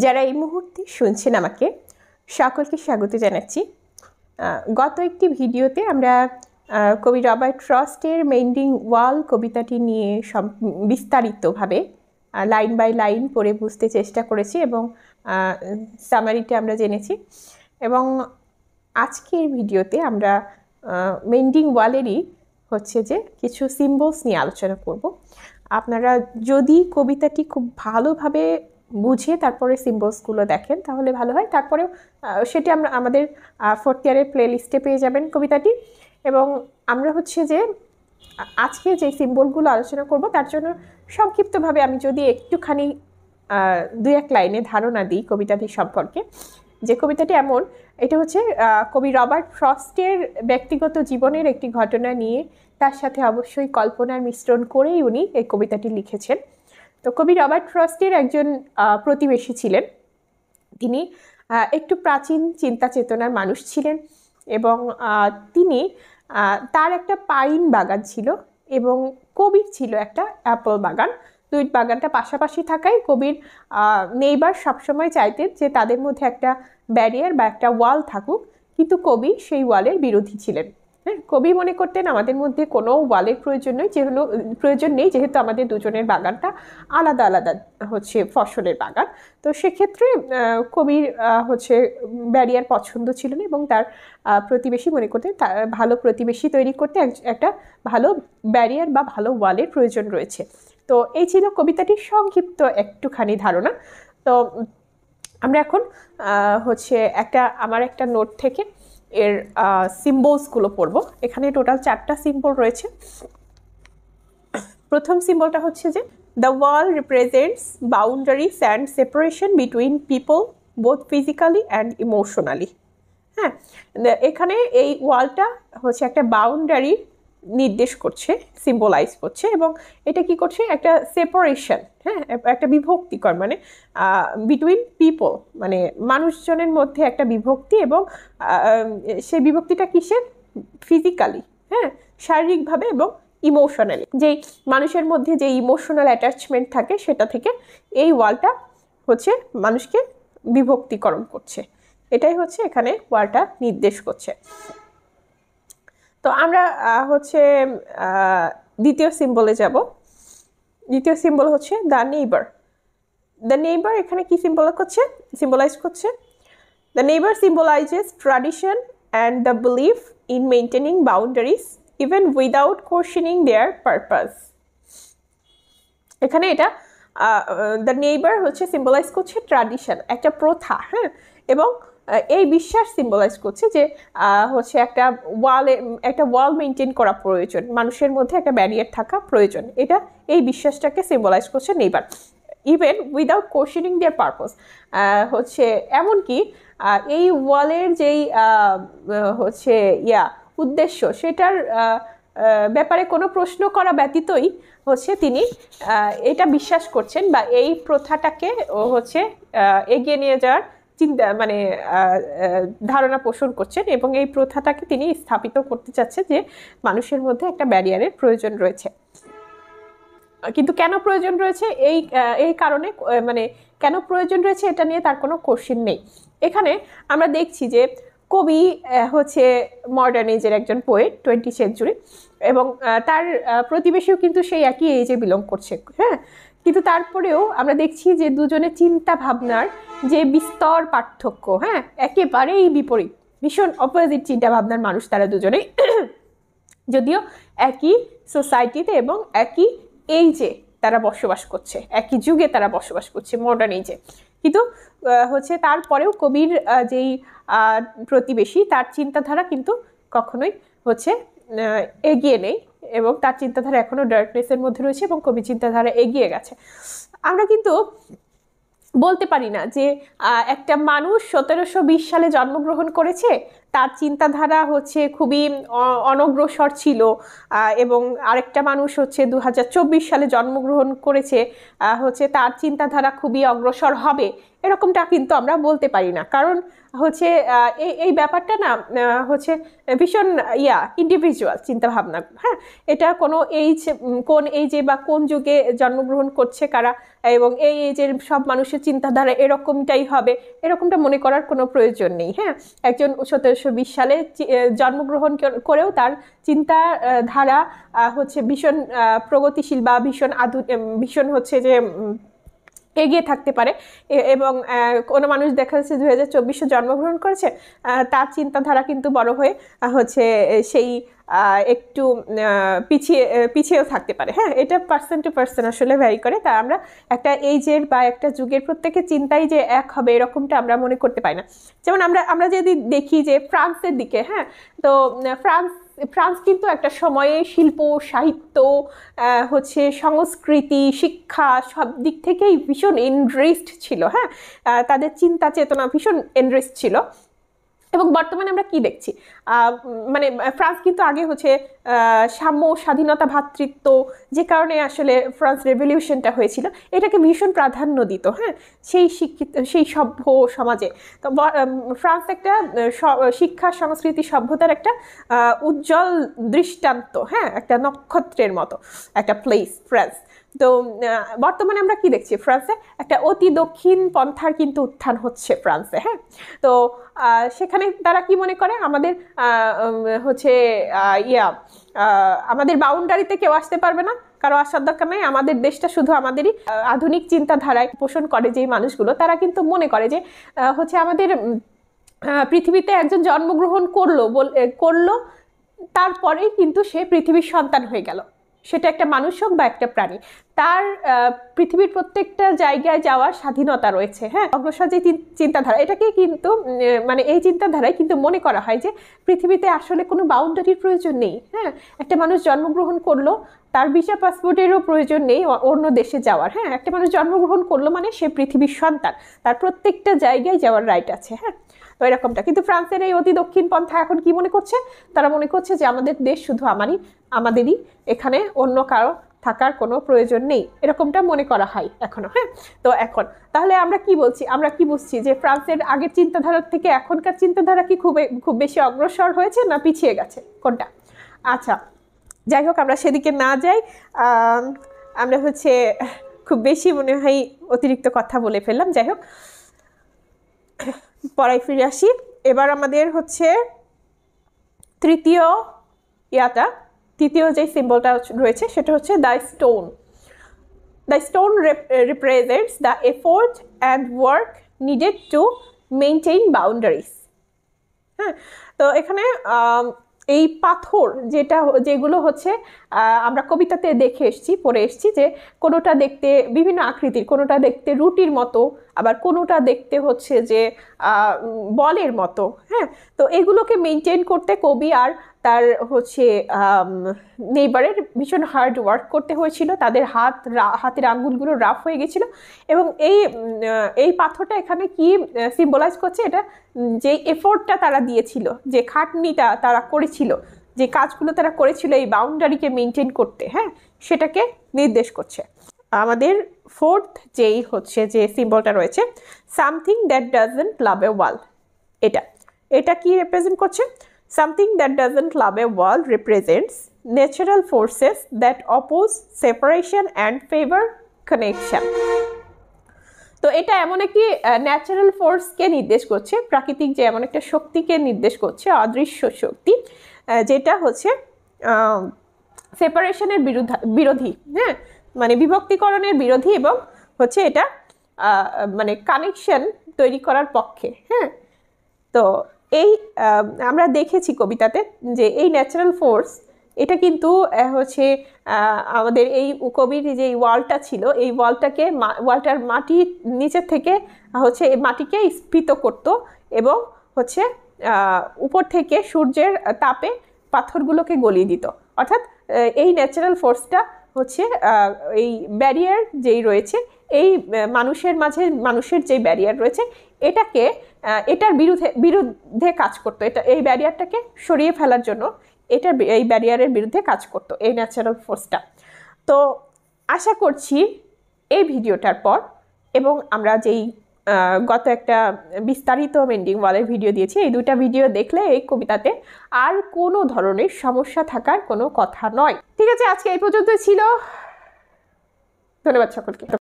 যারা এই মুহূর্তে শুনছেন আমাকে সকলকে স্বাগত জানাচ্ছি। গত একটি ভিডিওতে আমরা কবি রবার্ট ফ্রস্টের মেন্ডিং ওয়াল কবিতাটি নিয়ে বিস্তারিতভাবে লাইন বাই লাইন পড়ে বুঝতে চেষ্টা করেছি এবং সামারিটা আমরা জেনেছি। এবং আজকের ভিডিওতে আমরা মেন্ডিং ওয়ালেরই হচ্ছে যে কিছু সিম্বলস নিয়ে আলোচনা করব। আপনারা যদি কবিতাটি খুব ভালোভাবে বুঝে তারপরে সিম্বলসগুলো দেখেন তাহলে ভালো হয়। তারপরেও সেটি আমরা আমাদের 4th ইয়ারের প্লে লিস্টে পেয়ে যাবেন কবিতাটি। এবং আমরা হচ্ছে যে আজকে যে সিম্বলগুলো আলোচনা করব তার জন্য সংক্ষিপ্তভাবে আমি যদি একটুখানি 2-1 লাইনে ধারণা দিই কবিতাটি সম্পর্কে। যে কবিতাটি এমন, এটা হচ্ছে কবি রবার্ট ফ্রস্টের ব্যক্তিগত জীবনের একটি ঘটনা নিয়ে তার সাথে অবশ্যই কল্পনার মিশ্রণ করেই উনি এই কবিতাটি লিখেছেন। তো কবি রবার্ট ফ্রস্টের একজন প্রতিবেশী ছিলেন। তিনি একটু প্রাচীন চিন্তা চেতনার মানুষ ছিলেন এবং তিনি তার একটা পাইন বাগান ছিল এবং কবির ছিল একটা অ্যাপল বাগান। দুই বাগানটা পাশাপাশি থাকায় কবির নেইবার সবসময় চাইতেন যে তাদের মধ্যে একটা ব্যারিয়ার বা একটা ওয়াল থাকুক, কিন্তু কবি সেই ওয়ালের বিরোধী ছিলেন। হ্যাঁ, কবি মনে করতেন আমাদের মধ্যে কোনো ওয়ালের প্রয়োজন নেই যেহেতু আমাদের দুজনের বাগানটা আলাদা আলাদা হচ্ছে ফসলের বাগান। তো সেক্ষেত্রে কবির হচ্ছে ব্যারিয়ার পছন্দ ছিল না এবং তার প্রতিবেশী মনে করতেন ভালো প্রতিবেশী তৈরি করতে একটা ভালো ব্যারিয়ার বা ভালো ওয়ালের প্রয়োজন রয়েছে। তো এই ছিল কবিতাটির সংক্ষিপ্ত একটুখানি ধারণা। তো আমরা এখন হচ্ছে আমার একটা নোট থেকে এর সিম্বলসগুলো পড়ব। এখানে টোটাল 4টা সিম্বল রয়েছে। প্রথম সিম্বলটা হচ্ছে যে the wall represents boundaries and separation between people both physically and emotionally. হ্যাঁ, এখানে এই ওয়ালটা হচ্ছে একটা বাউন্ডারি নির্দেশ করছে, সিম্বলাইজ করছে এবং এটা কি করছে, একটা সেপারেশন, হ্যাঁ, একটা বিভক্তিকর, মানে বিটুইন পিপল, মানে মানুষজনের মধ্যে একটা বিভক্তি এবং সেই বিভক্তিটা কিসের, ফিজিক্যালি, হ্যাঁ, শারীরিকভাবে এবং ইমোশনালি, যেই মানুষের মধ্যে যে ইমোশনাল অ্যাটাচমেন্ট থাকে সেটা থেকে এই ওয়ালটা হচ্ছে মানুষকে বিভক্তিকরণ করছে। এটাই হচ্ছে এখানে ওয়ালটা নির্দেশ করছে। তো আমরা হচ্ছে দ্বিতীয় সিম্বলে যাব। দ্বিতীয় সিম্বল হচ্ছে দ্য নেইবার। দ্য নেইবার এখানে কি সিম্বলাইজ করছে? The neighbour symbolises tradition and the belief in maintaining boundaries even without questioning there purpose. এখানে এটা দ্য নেইবার হচ্ছে সিম্বলাইজ করছে ট্র্যাডিশন, একটা প্রথা, হ্যাঁ, এবং এই বিশ্বাস সিম্বলাইজ করছে যে হচ্ছে একটা ওয়াল মেনটেন করা প্রয়োজন, মানুষের মধ্যে একটা ব্যারিয়ার থাকা প্রয়োজন। এই বিশ্বাসটাকে সিম্বলাইজ করছে নেইবার। ইভেন উইদাউট কোশ্চেনিং দেয়ার পারপাস, হচ্ছে এমনকি এই ওয়ালের যেই হচ্ছে উদ্দেশ্য সেটার ব্যাপারে কোনো প্রশ্ন করা ব্যতীতই হচ্ছে তিনি এটা বিশ্বাস করছেন বা এই প্রথাটাকে হচ্ছে এগিয়ে নিয়ে যাওয়ার চিন্তা, মানে ধারণা পোষণ করছেন এবং এই প্রথাটাকে তিনি স্থাপিত করতে চাচ্ছেন যে মানুষের মধ্যে একটা ব্যারিয়ারের প্রয়োজন রয়েছে। কিন্তু কেন প্রয়োজন রয়েছে, এই কারণে, মানে কেন প্রয়োজন রয়েছে এটা নিয়ে তার কোনো কোশ্চেন নেই। এখানে আমরা দেখছি যে কবি হচ্ছে মডার্ন এজের একজন পোয়েট, 20th সেঞ্চুরি, এবং তার প্রতিবেশীও কিন্তু সেই একই এজে বিলং করছে, হ্যাঁ, কিন্তু তারপরেও আমরা দেখছি যে দুজনের চিন্তা ভাবনার যে বিস্তর পার্থক্য, হ্যাঁ, একেবারেই বিপরীত, ভীষণ অপোজিট চিন্তা ভাবনার মানুষ তারা দুজনেই, যদিও একই সোসাইটিতে এবং একই এইজে তারা বসবাস করছে, একই যুগে তারা বসবাস করছে, মডার্ন এইজে। কিন্তু হচ্ছে তারপরেও কবির যেই প্রতিবেশী তার চিন্তাধারা কিন্তু কখনোই হচ্ছে এগিয়ে নেই এবং তার চিন্তাধারা এখনো ডার্কনেসের মধ্যে রয়েছে এবং কবি চিন্তাধারা এগিয়ে গেছে। আমরা কিন্তু বলতে পারি না যে একটা মানুষ 1720 সালে জন্মগ্রহণ করেছে, তার চিন্তাধারা হচ্ছে খুবই অনগ্রসর ছিল, এবং আরেকটা মানুষ হচ্ছে 2024 সালে জন্মগ্রহণ করেছে, হচ্ছে তার চিন্তাধারা খুবই অগ্রসর হবে, এরকমটা কিন্তু আমরা বলতে পারি না। কারণ হচ্ছে এই ব্যাপারটা না হচ্ছে ভীষণ ইন্ডিভিজুয়াল চিন্তাভাবনা। হ্যাঁ, এটা কোনো কোন এইজে বা কোন যুগে জন্মগ্রহণ করছে কারা, এবং এই এজের সব মানুষের চিন্তাধারা এরকমটাই হবে, এরকমটা মনে করার কোনো প্রয়োজন নেই। হ্যাঁ, একজন 1720 সালে জন্মগ্রহণ করেও তার চিন্তাধারা হচ্ছে ভীষণ প্রগতিশীল বা ভীষণ হচ্ছে যে এগিয়ে থাকতে পারে। এবং কোনো মানুষ দেখা যাচ্ছে 2024 জন্মগ্রহণ করেছে, তার চিন্তাধারা কিন্তু বড় হয়ে হচ্ছে সেই একটু পিছিয়েও থাকতে পারে। হ্যাঁ, এটা পার্সন টু পার্সন আসলে ভ্যারি করে। তা আমরা একটা এইজের বা একটা যুগের প্রত্যেকের চিন্তাই যে এক হবে এরকমটা আমরা মনে করতে পারি না। যেমন আমরা যদি দেখি যে ফ্রান্সের দিকে, হ্যাঁ, তো ফ্রান্স কিন্তু একটা সময়ে শিল্প, সাহিত্য, হচ্ছে সংস্কৃতি, শিক্ষা সব দিক থেকেই ভীষণ এনরিচড ছিল। হ্যাঁ, তাদের চিন্তা চেতনা ভীষণ এনরিচড ছিল। এবং বর্তমানে আমরা কি দেখছি, মানে ফ্রান্স কিন্তু আগে হচ্ছে সাম্য, স্বাধীনতা, ভ্রাতৃত্ব, যে কারণে আসলে ফ্রান্স রেভলিউশনটা হয়েছিল, এটাকে ভীষণ প্রাধান্য দিত। হ্যাঁ, সেই সভ্য সমাজে তো ফ্রান্স একটা শিক্ষা, সংস্কৃতি, সভ্যতার একটা উজ্জ্বল দৃষ্টান্ত। হ্যাঁ, একটা নক্ষত্রের মতো একটা প্লেস ফ্রান্স। তো বর্তমানে আমরা কি দেখছি, ফ্রান্সে একটা অতি দক্ষিণ পন্থার কিন্তু উত্থান হচ্ছে ফ্রান্সে। হ্যাঁ, তো সেখানে তারা কি মনে করে, আমাদের হচ্ছে আমাদের বাউন্ডারিতে কেউ আসতে পারবে না, কারো আসার দরকার নেই, আমাদের দেশটা শুধু আমাদেরই। আধুনিক চিন্তাধারায় পোষণ করে যেই মানুষগুলো, তারা কিন্তু মনে করে যে হচ্ছে আমাদের পৃথিবীতে একজন জন্মগ্রহণ করলো তারপরেই কিন্তু সে পৃথিবীর সন্তান হয়ে গেল, সেটা একটা মানুষ হোক বা একটা প্রাণী, তার পৃথিবীর প্রত্যেকটা জায়গায় যাওয়ার স্বাধীনতা রয়েছে। হ্যাঁ, অগ্রসর যে চিন্তাধারা, এটাকে কিন্তু মানে এই চিন্তাধারায় কিন্তু মনে করা হয় যে পৃথিবীতে আসলে কোনো বাউন্ডারির প্রয়োজন নেই। হ্যাঁ, একটা মানুষ জন্মগ্রহণ করলো, তার ভিসা পাসপোর্টেরও প্রয়োজন নেই অন্য দেশে যাওয়ার। হ্যাঁ, একটা মানুষ জন্মগ্রহণ করলো মানে সে পৃথিবীর সন্তান, তার প্রত্যেকটা জায়গায় যাওয়ার রাইট আছে। হ্যাঁ, তো এরকমটা কিন্তু ফ্রান্সের এই অতি দক্ষিণ পন্থা এখন কি মনে করছে, তারা মনে করছে যে আমাদের দেশ শুধু আমাদেরই, এখানে অন্য কারো থাকার কোনো প্রয়োজন নেই, এরকমটা মনে করা হয় এখনো। হ্যাঁ, তো এখন তাহলে আমরা কি বুঝছি যে ফ্রান্সের আগের চিন্তাধারার থেকে এখনকার চিন্তাধারা কি খুব বেশি অগ্রসর হয়েছে না পিছিয়ে গেছে, কোনটা? আচ্ছা, যাই হোক, আমরা সেদিকে না যাই। আমরা হচ্ছে খুব বেশি মনে হয় অতিরিক্ত কথা বলে ফেললাম। যাই হোক, পড়ায় ফিরে আসি। এবার আমাদের হচ্ছে তৃতীয় যে সিম্বলটা রয়েছে সেটা হচ্ছে the stone. The stone represents the effort and work needed to maintain boundaries. হ্যাঁ, তো এখানে এই পাথর যেগুলো হচ্ছে আমরা কবিতাতে পড়ে এসেছি যে কোনোটা দেখতে বিভিন্ন আকৃতির, কোনোটা দেখতে রুটির মতো, আবার কোনোটা দেখতে হচ্ছে যে বলের মতো। হ্যাঁ, তো এগুলোকে মেনটেন করতে কবি আর তার হচ্ছে নেইবারের ভীষণ হার্ড ওয়ার্ক করতে হয়েছিল, তাদের হাতের আঙ্গুলগুলো রাফ হয়ে গেছিল। এবং এই পাথরটা এখানে কি সিম্বলাইজ করছে, এটা যে এফোর্টটা তারা দিয়েছিল, যে খাটনিটা তারা করেছিল, যে কাজগুলো তারা করেছিল এই বাউন্ডারিকে মেনটেন করতে, হ্যাঁ, সেটাকে নির্দেশ করছে। আমাদের ফোর্থ যেই হচ্ছে যে সিম্বলটা রয়েছে, সামথিং দ্যাট ডাজন্ট লাভ এ ওয়াল, এটা কি রিপ্রেজেন্ট করছে? Something that doesn't love a wall represents natural forces that oppose separation and favor connection. তো এটা এমন একটি ন্যাচারাল ফোর্সকে নির্দেশ করছে, প্রাকৃতিক যে এমন একটা শক্তিকে নির্দেশ করছে, অদৃশ্য শক্তি, যেটা হচ্ছে সেপারেশনের বিরোধী। হ্যাঁ, মানে বিভক্তিকরণের বিরোধী, এবং হচ্ছে এটা মানে কানেকশন তৈরি করার পক্ষে। হ্যাঁ, তো এই আমরা দেখেছি কবিতাতে যে এই ন্যাচারাল ফোর্স, এটা কিন্তু হচ্ছে আমাদের এই কবির যে ওয়ালটা ছিল, এই ওয়ালটার মাটির নিচের থেকে হচ্ছে এই মাটিকে স্ফীত করত, এবং হচ্ছে উপর থেকে সূর্যের তাপে পাথরগুলোকে গলিয়ে দিত। অর্থাৎ এই ন্যাচারাল ফোর্সটা হচ্ছে এই ব্যারিয়ার যেই রয়েছে, এই মানুষের মাঝে মানুষের যে ব্যারিয়ার রয়েছে এটার বিরুদ্ধে কাজ করতো, এই ব্যারিয়ারটাকে সরিয়ে ফেলার জন্য এই ব্যারিয়ারের বিরুদ্ধে কাজ করতো এই ন্যাচারাল ফোর্সটা। তো আশা করছি এই ভিডিওটার পর, এবং আমরা যেই গত একটা বিস্তারিত মেন্ডিং ওয়ালের ভিডিও দিয়েছি, এই দুইটা ভিডিও দেখলে এই কবিতাতে আর কোনো ধরনের সমস্যা থাকার কোনো কথা নয়। ঠিক আছে, আজকে এই পর্যন্ত ছিল। ধন্যবাদ সকলকে।